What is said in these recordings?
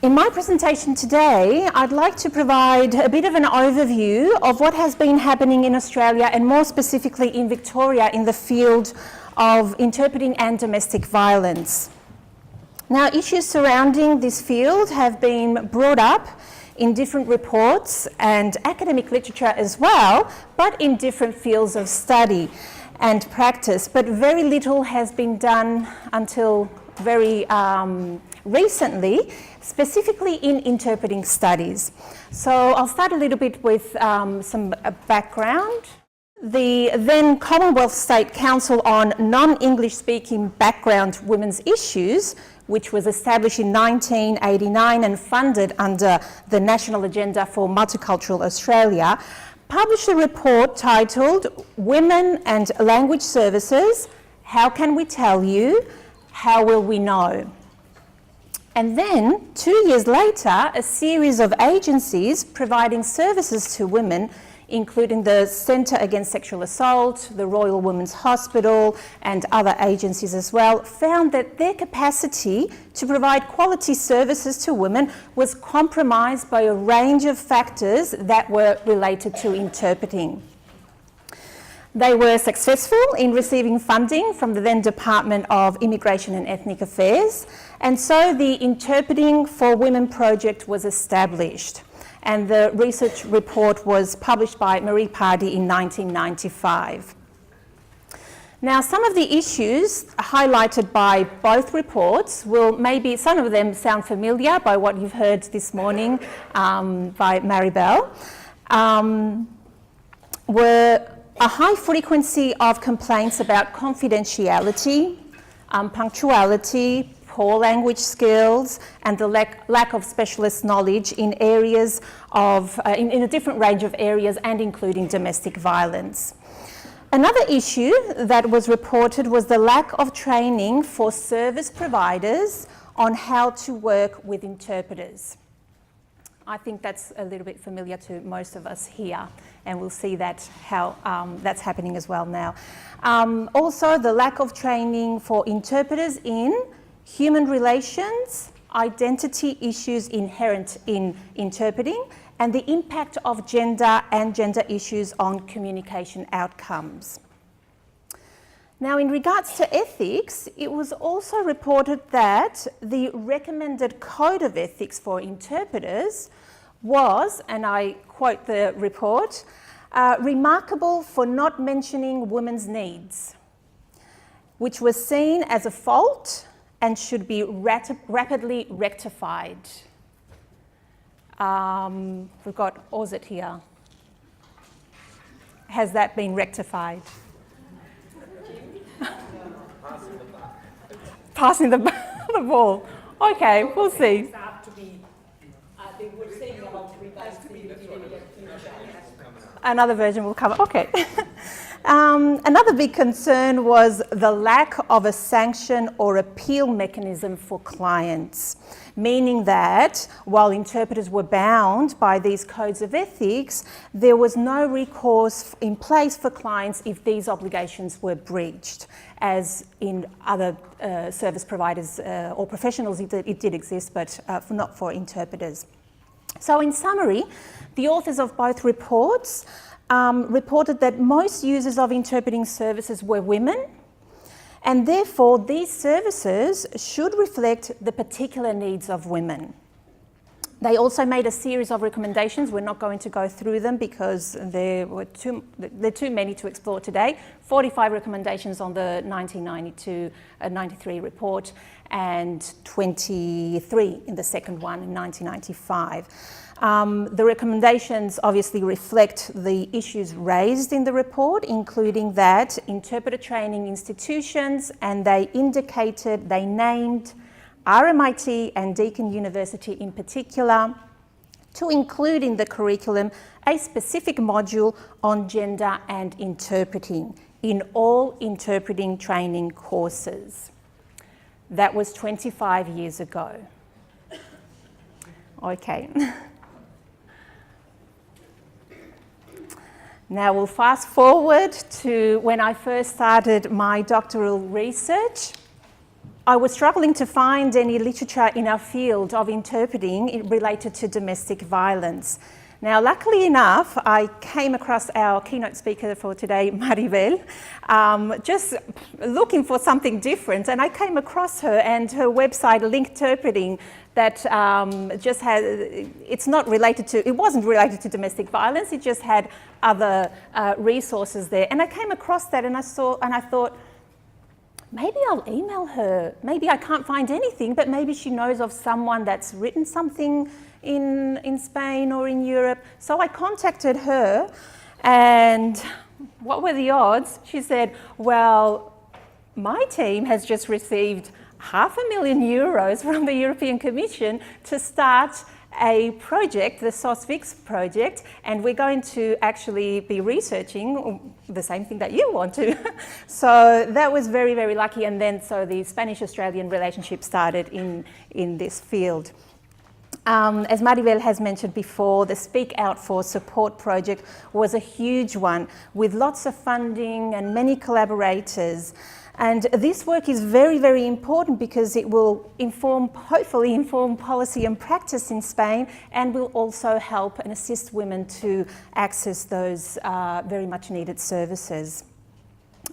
In my presentation today, I'd like to provide a bit of an overview of what has been happening in Australia and more specifically in Victoria in the field of interpreting and domestic violence. Now, issues surrounding this field have been brought up in different reports and academic literature as well, but in different fields of study and practice. But very little has been done until very recently, specifically in interpreting studies. So I'll start a little bit with some background. The then Commonwealth State Council on Non-English Speaking Background Women's Issues, which was established in 1989 and funded under the National Agenda for Multicultural Australia, published a report titled Women and Language Services, How Can We Tell You? How Will We Know? And then, 2 years later, a series of agencies providing services to women, including the Centre Against Sexual Assault, the Royal Women's Hospital, and other agencies as well, found that their capacity to provide quality services to women was compromised by a range of factors that were related to interpreting. They were successful in receiving funding from the then Department of Immigration and Ethnic Affairs, and so the Interpreting for Women project was established. And the research report was published by Marie Pardee in 1995. Now, some of the issues highlighted by both reports will maybe, some of them sound familiar by what you've heard this morning by Maribel, were a high frequency of complaints about confidentiality, punctuality, poor language skills, and the lack of specialist knowledge in areas of, in a different range of areas, and including domestic violence. Another issue that was reported was the lack of training for service providers on how to work with interpreters. I think that's a little bit familiar to most of us here, and we'll see that how that's happening as well now. Also, the lack of training for interpreters in human relations, identity issues inherent in interpreting, and the impact of gender and gender issues on communication outcomes. Now, in regards to ethics, it was also reported that the recommended code of ethics for interpreters was, and I quote the report, remarkable for not mentioning women's needs, which was seen as a fault and should be rapidly rectified. We've got Ozit here. Has that been rectified? Passing the ball. Okay, we'll see. Another version will cover. Okay. Another big concern was the lack of a sanction or appeal mechanism for clients, meaning that while interpreters were bound by these codes of ethics, there was no recourse in place for clients if these obligations were breached, as in other service providers or professionals it did exist, but not for interpreters. So in summary, the authors of both reports reported that most users of interpreting services were women, and therefore these services should reflect the particular needs of women. They also made a series of recommendations. We're not going to go through them because they're too many to explore today. 45 recommendations on the 1992-93 report and 23 in the second one in 1995. The recommendations obviously reflect the issues raised in the report, including that interpreter training institutions, and they named RMIT and Deakin University in particular, to include in the curriculum a specific module on gender and interpreting in all interpreting training courses. That was 25 years ago. Okay. Now we'll fast forward to when I first started my doctoral research. I was struggling to find any literature in our field of interpreting related to domestic violence. Now, luckily enough, I came across our keynote speaker for today, Maribel, just looking for something different, and I came across her and her website, Linkerpreting, that just had, it wasn't related to domestic violence, it just had other resources there. And I came across that and I thought, maybe I'll email her. Maybe I can't find anything, but maybe she knows of someone that's written something in Spain or in Europe. So I contacted her, and what were the odds? She said, well, my team has just received €500,000 from the European Commission to start a project, the SOS-VIX project, and we're going to actually be researching the same thing that you want to. So that was very, very lucky, and then so the Spanish-Australian relationship started in this field. As Maribel has mentioned before, the Speak Out for Support project was a huge one with lots of funding and many collaborators. And this work is very, very important because it will hopefully inform policy and practice in Spain, and will also help and assist women to access those very much needed services.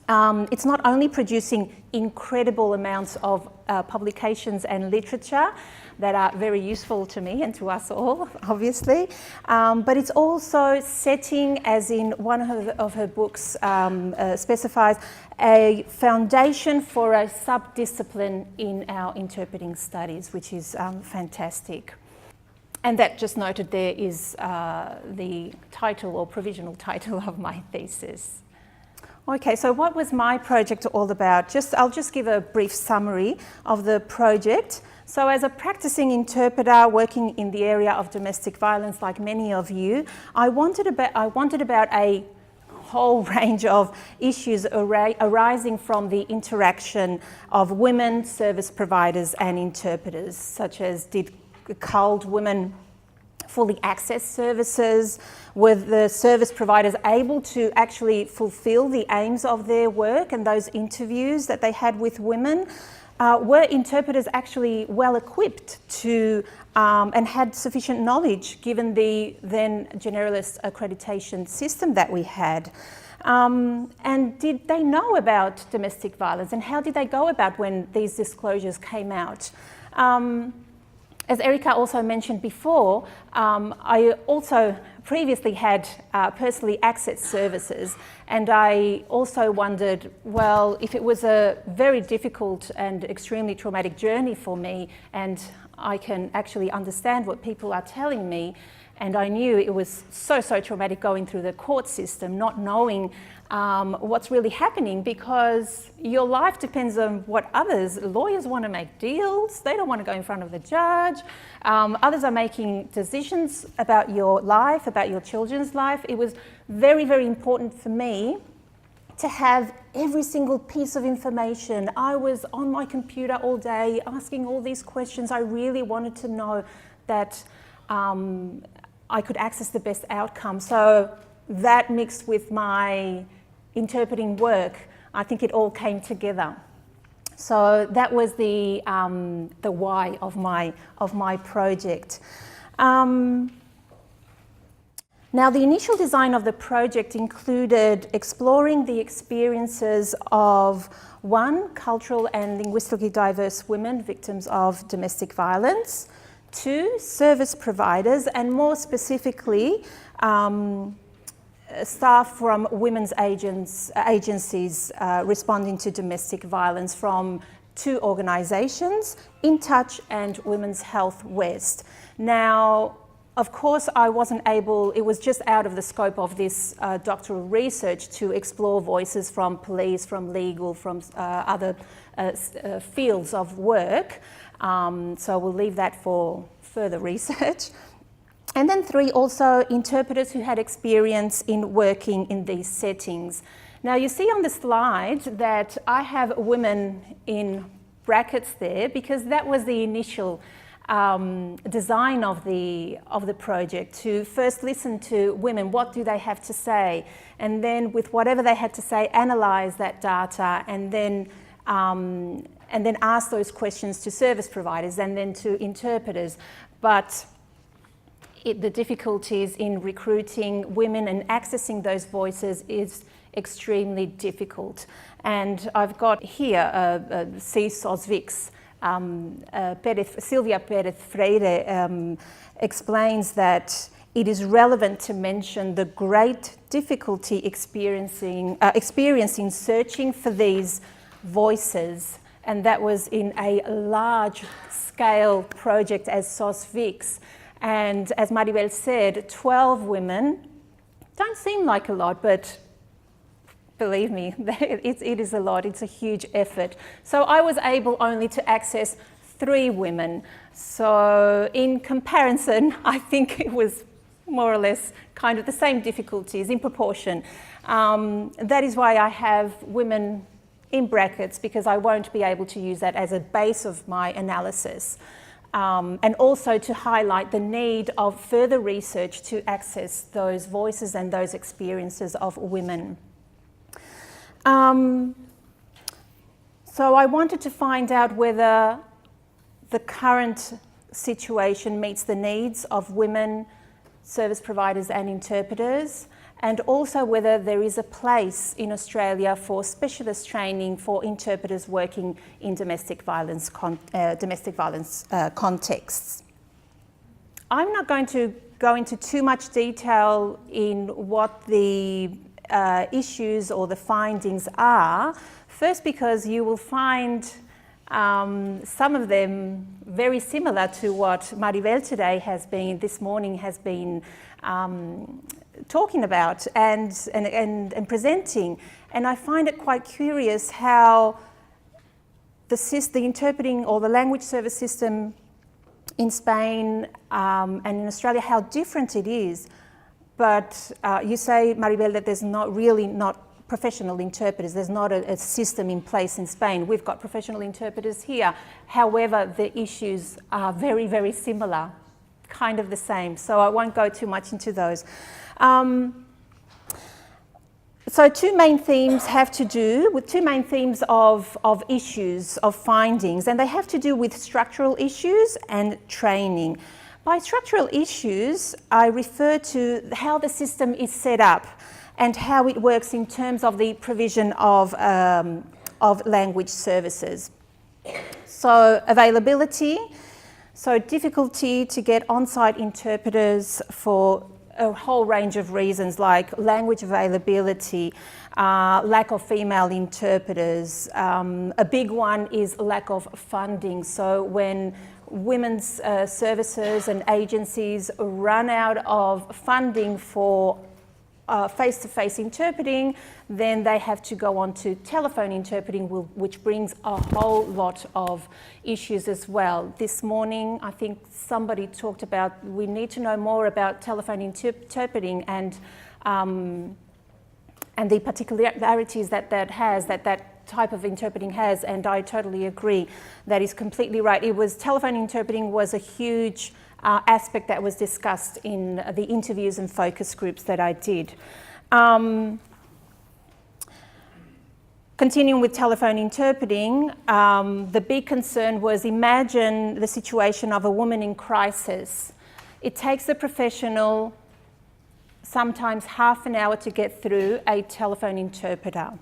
It's not only producing incredible amounts of publications and literature that are very useful to me and to us all, obviously, but it's also setting, as in one of her books specifies, a foundation for a sub-discipline in our interpreting studies, which is fantastic. And that, just noted there, is the title or provisional title of my thesis. Okay, so what was my project all about? I'll just give a brief summary of the project. So as a practicing interpreter working in the area of domestic violence, like many of you, I wanted about a whole range of issues arising from the interaction of women, service providers and interpreters, such as did culled women fully access services? Were the service providers able to actually fulfill the aims of their work and those interviews that they had with women? Were interpreters actually well equipped to and had sufficient knowledge given the then generalist accreditation system that we had? And did they know about domestic violence, and how did they go about when these disclosures came out? As Erica also mentioned before, I also previously had personally accessed services, and I also wondered, well, if it was a very difficult and extremely traumatic journey for me, and I can actually understand what people are telling me, and I knew it was so traumatic going through the court system, not knowing what's really happening, because your life depends on what lawyers want to make deals, they don't want to go in front of the judge, others are making decisions about your life, about your children's life. It was very, very important for me to have every single piece of information. I was on my computer all day asking all these questions. I really wanted to know that I could access the best outcome. So that mixed with my interpreting work, I think it all came together. So that was the why of my project. Now, the initial design of the project included exploring the experiences of, one, cultural and linguistically diverse women victims of domestic violence, two, service providers, and more specifically, staff from women's agencies responding to domestic violence from two organisations, In Touch and Women's Health West. Now, of course, I wasn't able, it was just out of the scope of this doctoral research to explore voices from police, from legal, from other fields of work. So we'll leave that for further research. And then three, also interpreters who had experience in working in these settings. Now you see on the slide that I have women in brackets there because that was the initial design of the project, to first listen to women, what do they have to say, and then with whatever they had to say, analyse that data, and then and then ask those questions to service providers and then to interpreters. But the difficulties in recruiting women and accessing those voices is extremely difficult. And I've got here CSOSVIX, Sylvia Pérez Freire explains that it is relevant to mention the great difficulty experiencing searching for these voices, and that was in a large scale project as SOSVIX. And as Maribel said, 12 women don't seem like a lot, but believe me, it is a lot. It's a huge effort. So I was able only to access 3 women. So in comparison, I think it was more or less kind of the same difficulties in proportion. That is why I have women in brackets, because I won't be able to use that as a base of my analysis. And also to highlight the need of further research to access those voices and those experiences of women. So I wanted to find out whether the current situation meets the needs of women, service providers and interpreters, and also whether there is a place in Australia for specialist training for interpreters working in domestic violence contexts. I'm not going to go into too much detail in what the issues or the findings are. First, because you will find some of them very similar to what Maribel this morning has been talking about and presenting. And I find it quite curious how the interpreting or the language service system in Spain and in Australia, how different it is. But you say, Maribel, that there's not professional interpreters. There's not a system in place in Spain. We've got professional interpreters here. However, the issues are very, very similar, kind of the same. So I won't go too much into those. So two main themes of issues, of findings, and they have to do with structural issues and training. By structural issues, I refer to how the system is set up and how it works in terms of the provision of language services. So availability, so difficulty to get on-site interpreters for a whole range of reasons, like language availability, lack of female interpreters. A big one is lack of funding. So when women's services and agencies run out of funding for face-to-face interpreting, then they have to go on to telephone interpreting, which brings a whole lot of issues as well. This morning, I think somebody talked about we need to know more about telephone interpreting and the particularities that type of interpreting has, and I totally agree. That is completely right. Telephone interpreting was a huge aspect that was discussed in the interviews and focus groups that I did. Continuing with telephone interpreting, the big concern was, imagine the situation of a woman in crisis. It takes a professional sometimes half an hour to get through a telephone interpreter.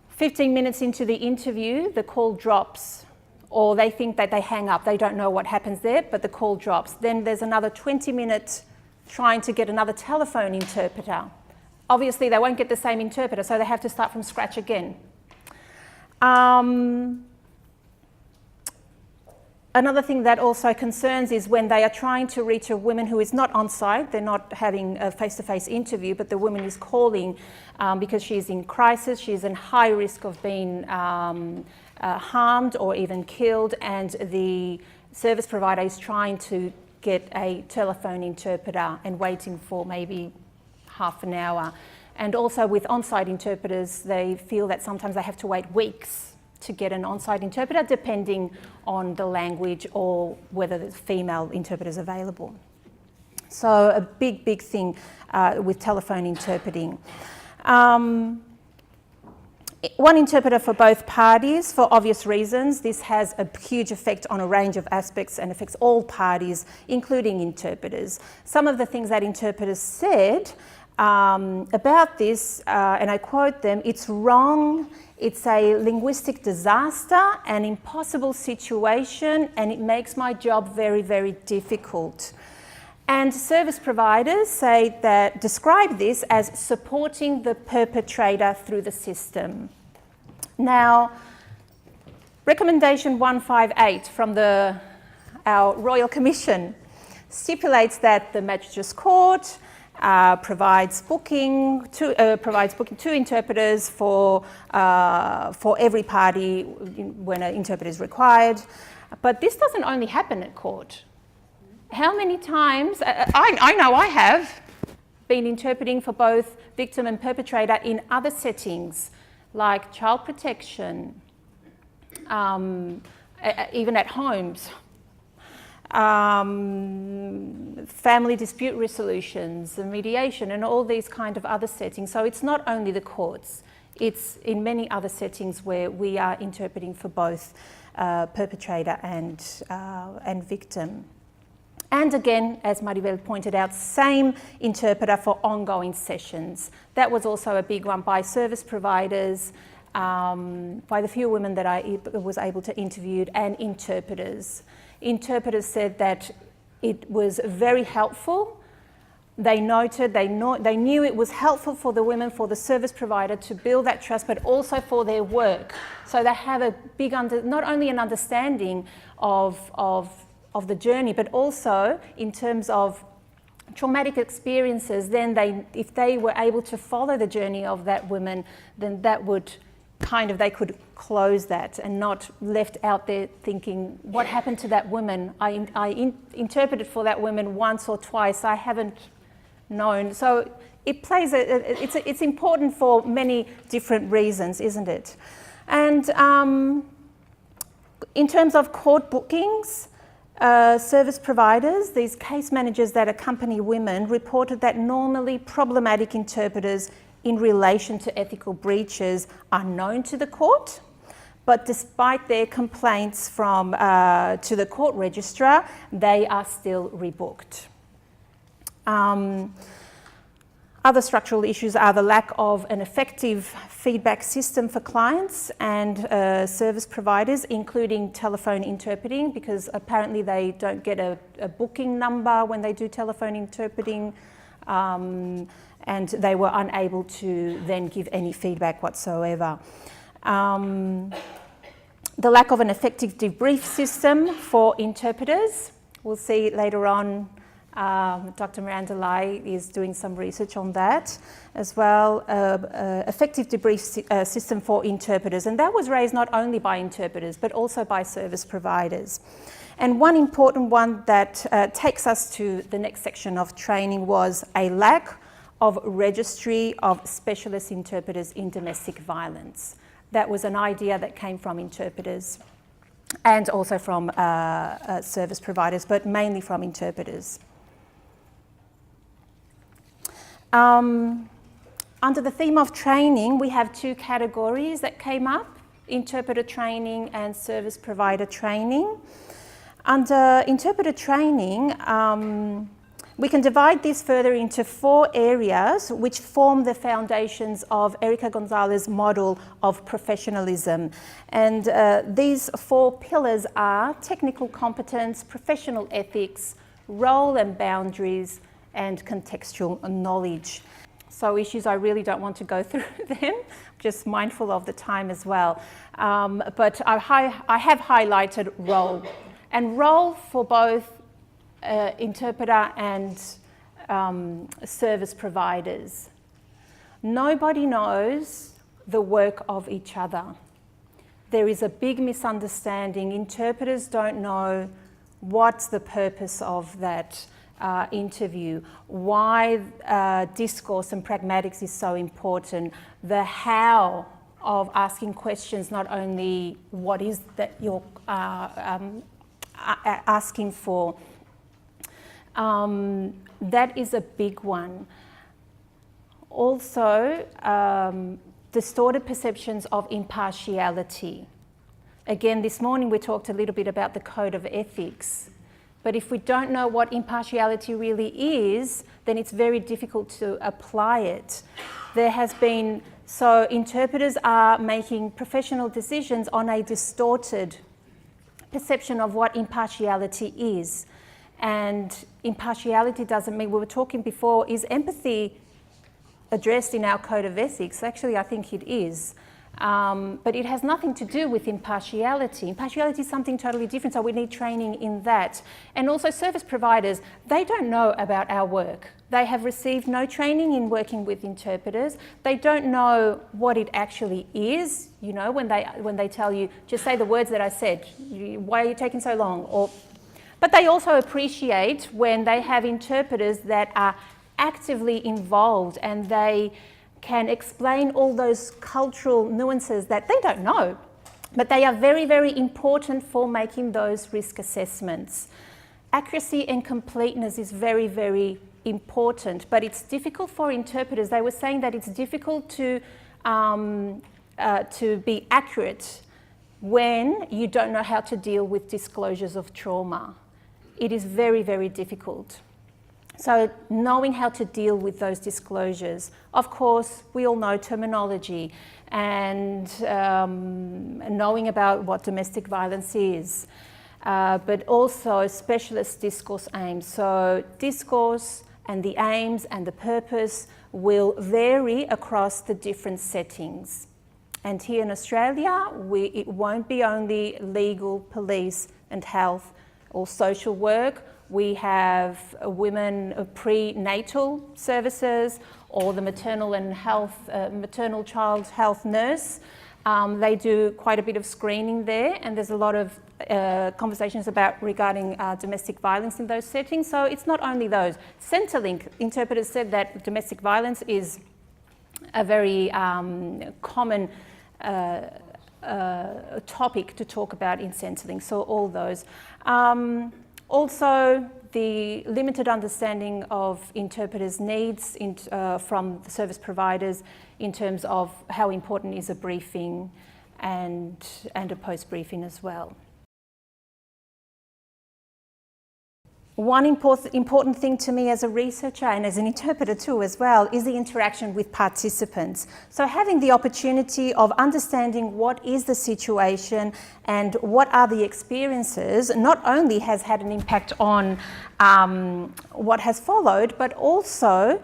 15 minutes into the interview, the call drops, or they think that they hang up. They don't know what happens there, but the call drops. Then there's another 20 minutes trying to get another telephone interpreter. Obviously, they won't get the same interpreter, so they have to start from scratch again. Another thing that also concerns is when they are trying to reach a woman who is not on site, they're not having a face-to-face interview, but the woman is calling because she's in crisis, she's in high risk of being harmed or even killed, and the service provider is trying to get a telephone interpreter and waiting for maybe half an hour. And also with on-site interpreters, they feel that sometimes they have to wait weeks to get an on-site interpreter, depending on the language or whether there's female interpreters available. So a big, big thing with telephone interpreting. one interpreter for both parties for obvious reasons. This has a huge effect on a range of aspects and affects all parties, including interpreters. Some of the things that interpreters said about this, and I quote them, "It's wrong, it's a linguistic disaster, an impossible situation, and it makes my job very, very difficult." And service providers say that, describe this as supporting the perpetrator through the system. Now, recommendation 158 from our Royal Commission stipulates that the Magistrates Court provides booking to interpreters for every party when an interpreter is required. But this doesn't only happen at court. How many times, I know I have been interpreting for both victim and perpetrator in other settings, like child protection, even at homes, family dispute resolutions, mediation, and all these kind of other settings. So it's not only the courts, it's in many other settings where we are interpreting for both perpetrator and victim. And again, as Maribel pointed out, same interpreter for ongoing sessions. That was also a big one by service providers, by the few women that I was able to interview, and interpreters. Interpreters said that it was very helpful. They noted, they knew it was helpful for the women, for the service provider to build that trust, but also for their work. So they have a big, not only an understanding of the journey, but also in terms of traumatic experiences, then if they were able to follow the journey of that woman, then that would they could close that and not left out there thinking, what happened to that woman? I interpreted for that woman once or twice, I haven't known. So it plays, it's important for many different reasons, isn't it? And in terms of court bookings, service providers, these case managers that accompany women, reported that normally problematic interpreters in relation to ethical breaches are known to the court, but despite their complaints to the court registrar, they are still rebooked. Other structural issues are the lack of an effective feedback system for clients and service providers, including telephone interpreting, because apparently they don't get a booking number when they do telephone interpreting, and they were unable to then give any feedback whatsoever. The lack of an effective debrief system for interpreters. We'll see later on, Dr. Miranda Lai is doing some research on that as well. Effective debrief system for interpreters, and that was raised not only by interpreters but also by service providers. And one important one that takes us to the next section of training was a lack of registry of specialist interpreters in domestic violence. That was an idea that came from interpreters and also from service providers, but mainly from interpreters. Under the theme of training, we have two categories that came up: interpreter training and service provider training. Under interpreter training, we can divide this further into 4 areas which form the foundations of Erica Gonzalez's model of professionalism. And these 4 pillars are technical competence, professional ethics, role and boundaries, and contextual knowledge. So issues I really don't want to go through them, just mindful of the time as well. But I have highlighted role. And role for both interpreter and service providers. Nobody knows the work of each other. There is a big misunderstanding. Interpreters don't know what's the purpose of that interview, why discourse and pragmatics is so important, the how of asking questions, not only what is that you're asking for. That is a big one. Also, distorted perceptions of impartiality. Again, this morning we talked a little bit about the code of ethics. But if we don't know what impartiality really is, then it's very difficult to apply it. So interpreters are making professional decisions on a distorted perception of what impartiality is. And impartiality doesn't mean, we were talking before, is empathy addressed in our code of ethics? Actually, I think it is. But it has nothing to do with impartiality. Impartiality is something totally different, so we need training in that. And also service providers, they don't know about our work. They have received no training in working with interpreters. They don't know what it actually is, you know, when they tell you, just say the words that I said, why are you taking so long? But they also appreciate when they have interpreters that are actively involved and they can explain all those cultural nuances that they don't know, but they are very, very important for making those risk assessments. Accuracy and completeness is very, very important, but it's difficult for interpreters. They were saying that it's difficult to be accurate when you don't know how to deal with disclosures of trauma. It is very, very difficult. So knowing how to deal with those disclosures. Of course, we all know terminology and knowing about what domestic violence is, but also specialist discourse aims. So discourse and the aims and the purpose will vary across the different settings. And here in Australia, it won't be only legal, police and health or social work. We have women prenatal services or the maternal and maternal child health nurse. They do quite a bit of screening there, and there's a lot of conversations regarding domestic violence in those settings. So it's not only those. Centrelink interpreters said that domestic violence is a very common topic to talk about in Centrelink. So all those. Also, the limited understanding of interpreters' needs from the service providers in terms of how important is a briefing and a post-briefing as well. One important thing to me as a researcher and as an interpreter too as well is the interaction with participants. So having the opportunity of understanding what is the situation and what are the experiences not only has had an impact on what has followed, but also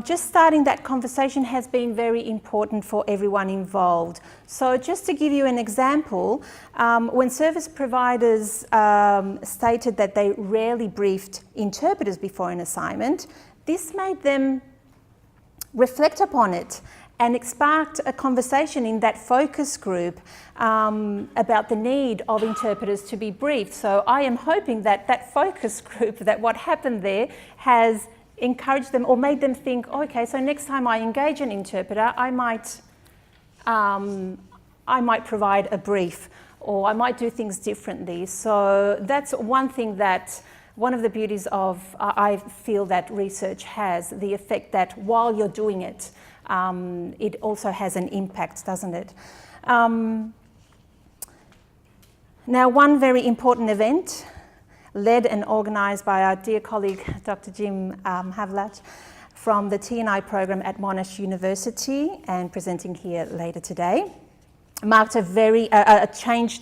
just starting that conversation has been very important for everyone involved. So just to give you an example, when service providers stated that they rarely briefed interpreters before an assignment, this made them reflect upon it, and it sparked a conversation in that focus group about the need of interpreters to be briefed. So I am hoping that that focus group, that what happened there has encouraged them or made them think, oh, okay, so next time I engage an interpreter, I might provide a brief, or I might do things differently. So that's one thing one of the beauties of, I feel that research has, the effect that while you're doing it, it also has an impact, doesn't it? Now, one very important event led and organised by our dear colleague, Dr. Jim Havlat, from the T&I program at Monash University and presenting here later today, marked a change,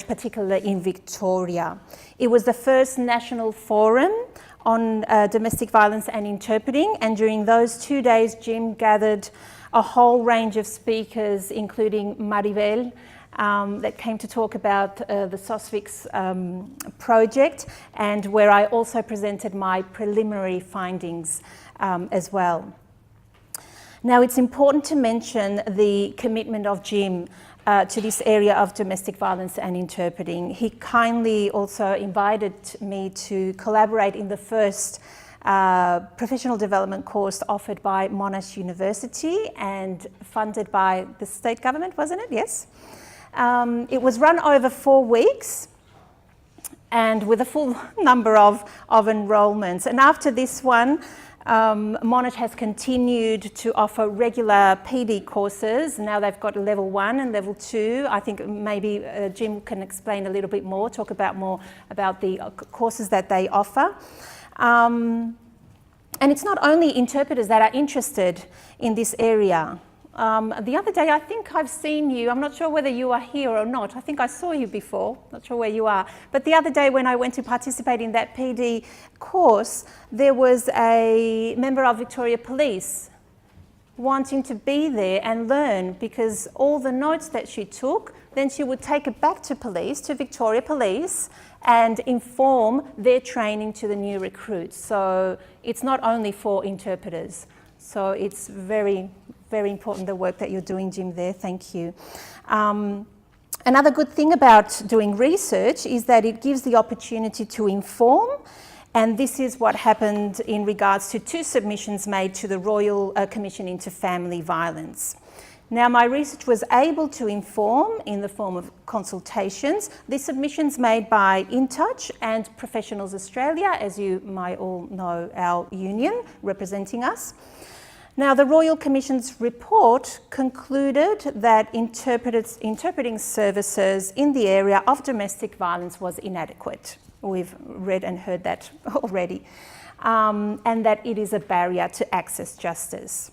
particularly in Victoria. It was the first national forum on domestic violence and interpreting, and during those 2 days, Jim gathered a whole range of speakers, including Maribel, that came to talk about the SOSFIX project, and where I also presented my preliminary findings as well. Now, it's important to mention the commitment of Jim to this area of domestic violence and interpreting. He kindly also invited me to collaborate in the first professional development course offered by Monash University and funded by the state government, wasn't it? Yes. It was run over 4 weeks and with a full number of enrolments. And after this one, Monash has continued to offer regular PD courses. Now they've got level 1 and level 2. I think maybe Jim can explain a little bit more, talk about more about the courses that they offer. And it's not only interpreters that are interested in this area. The other day, I think I've seen you. I'm not sure whether you are here or not. I think I saw you before. Not sure where you are. But the other day when I went to participate in that PD course, there was a member of Victoria Police wanting to be there and learn, because all the notes that she took, then she would take it back to police, to Victoria Police, and inform their training to the new recruits. So it's not only for interpreters. So it's very, very important, the work that you're doing, Jim, there. Thank you. Another good thing about doing research is that it gives the opportunity to inform, and this is what happened in regards to 2 submissions made to the Royal Commission into Family Violence. Now, my research was able to inform in the form of consultations. The submissions made by InTouch and Professionals Australia, as you might all know, our union representing us. Now, the Royal Commission's report concluded that interpreting services in the area of domestic violence was inadequate. We've read and heard that already. And that it is a barrier to access justice.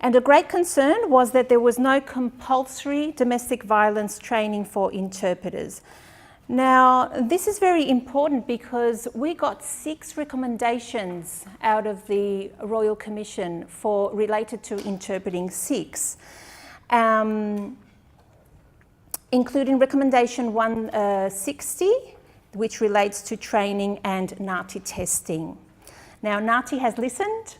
And a great concern was that there was no compulsory domestic violence training for interpreters. Now, this is very important because we got 6 recommendations out of the Royal Commission related to interpreting 6, including recommendation 160, which relates to training and NAATI testing. Now, NAATI has listened.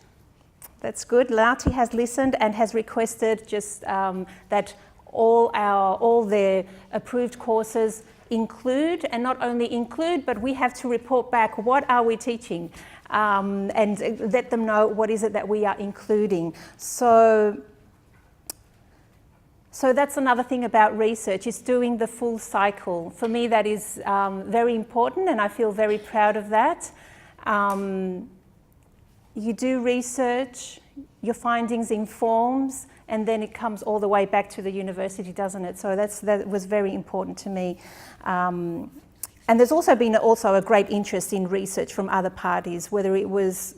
That's good. NAATI has listened and has requested just that all their approved courses include, and not only include, but we have to report back what are we teaching, and let them know what is it that we are including. So that's another thing about research, is doing the full cycle. For me, that is very important, and I feel very proud of that. You do research, your findings informs, and then it comes all the way back to the university, doesn't it? So that was very important to me. And there's also been a great interest in research from other parties, whether it was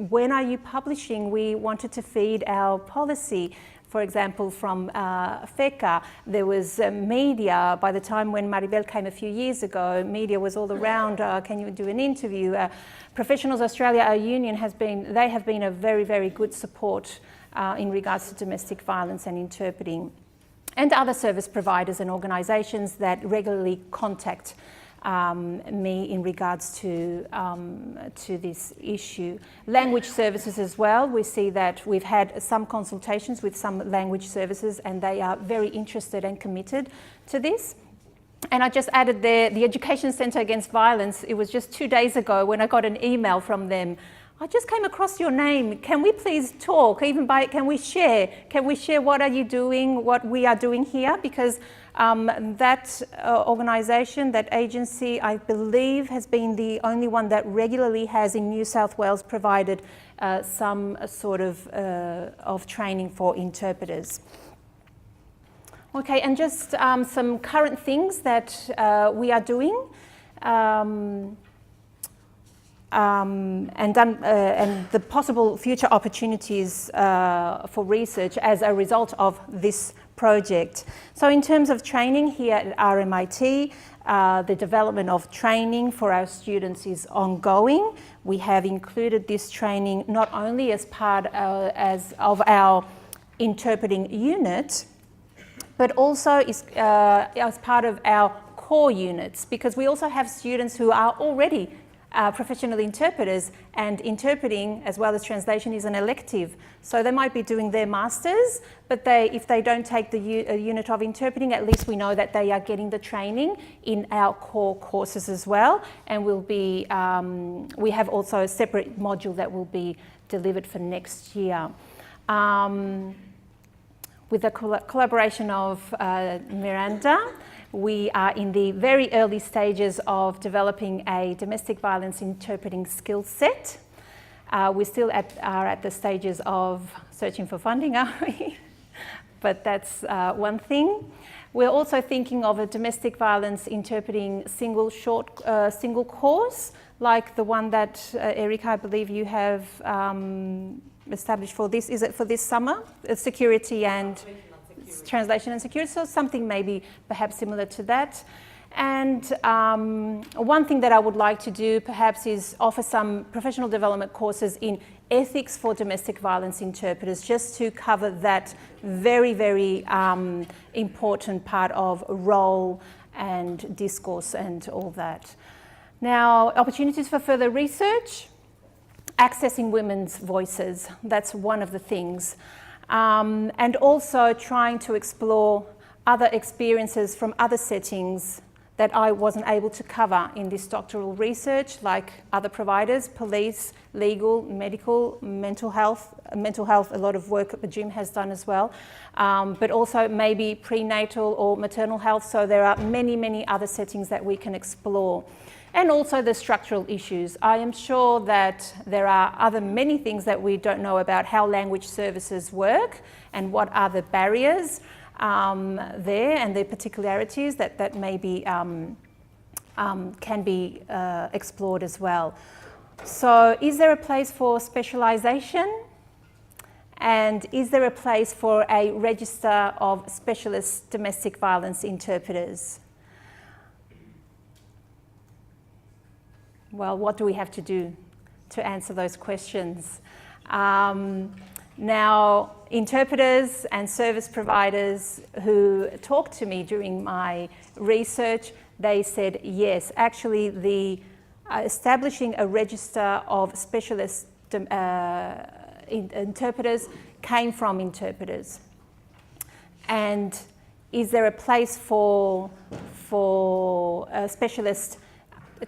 when are you publishing? We wanted to feed our policy. For example, from FECA, there was media. By the time when Maribel came a few years ago, media was all around, can you do an interview? Professionals Australia, our union, have been a very, very good support in regards to domestic violence and interpreting, and other service providers and organisations that regularly contact me in regards to this issue. Language services as well. We see that we've had some consultations with some language services, and they are very interested and committed to this. And I just added there, the Education Centre Against Violence. It was just 2 days ago when I got an email from them. I just came across your name. Can we please talk? Can we share? Can we share what are you doing, what we are doing here? Because that organisation, that agency, I believe has been the only one that regularly has in New South Wales provided some sort of training for interpreters. Okay, and just some current things that we are doing. And the possible future opportunities for research as a result of this project. So in terms of training here at RMIT, the development of training for our students is ongoing. We have included this training not only as part of our interpreting unit, but also as part of our core units, because we also have students who are already professional interpreters, and interpreting as well as translation is an elective. So they might be doing their masters, but if they don't take the unit of interpreting, at least we know that they are getting the training in our core courses as well. And we have also a separate module that will be delivered for next year. With the collaboration of Miranda, we are in the very early stages of developing a domestic violence interpreting skill set. We still are at the stages of searching for funding, are we? But that's one thing. We're also thinking of a domestic violence interpreting single course, like the one that Erica, I believe you have established for this. Is it for this summer? Security and translation and security. So something maybe perhaps similar to that. And one thing that I would like to do perhaps is offer some professional development courses in ethics for domestic violence interpreters, just to cover that very, very important part of role and discourse and all that. Now, opportunities for further research, accessing women's voices, that's one of the things. And also trying to explore other experiences from other settings that I wasn't able to cover in this doctoral research, like other providers, police, legal, medical, mental health, a lot of work that Jim has done as well, but also maybe prenatal or maternal health. So there are many, many other settings that we can explore. And also the structural issues. I am sure that there are many things that we don't know about how language services work and what are the barriers there and their particularities that maybe can be explored as well. So is there a place for specialisation? And is there a place for a register of specialist domestic violence interpreters? Well, what do we have to do to answer those questions? Now, interpreters and service providers who talked to me during my research, they said yes, actually the establishing a register of specialist interpreters came from interpreters. And is there a place for specialist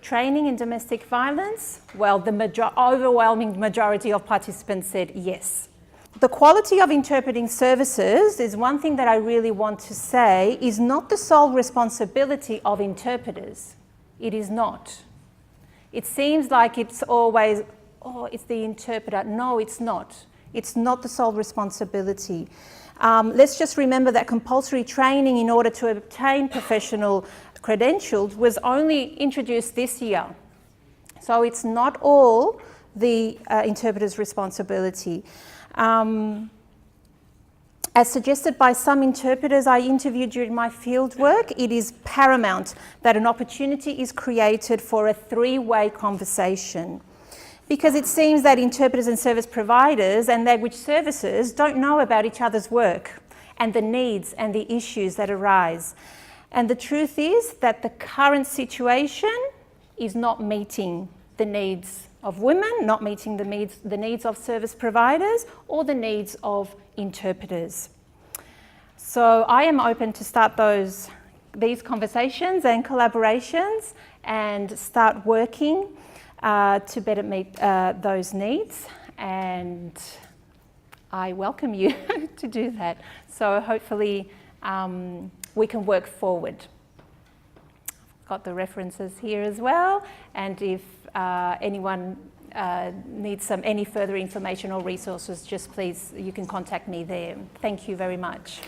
training in domestic violence? Well, the overwhelming majority of participants said yes. The quality of interpreting services is one thing that I really want to say is not the sole responsibility of interpreters. It is not. It seems like it's always, oh, it's the interpreter. No, it's not. It's not the sole responsibility. Let's just remember that compulsory training in order to obtain professional credentials was only introduced this year. So it's not all the interpreter's responsibility. As suggested by some interpreters I interviewed during my field work, it is paramount that an opportunity is created for a three-way conversation, because it seems that interpreters and service providers and language services don't know about each other's work and the needs and the issues that arise. And the truth is that the current situation is not meeting the needs of women, not meeting the needs of service providers or the needs of interpreters. So I am open to start these conversations and collaborations and start working to better meet those needs, and I welcome you to do that. So hopefully we can work forward. I've got the references here as well, and if anyone needs any further information or resources, just please, you can contact me there. Thank you very much.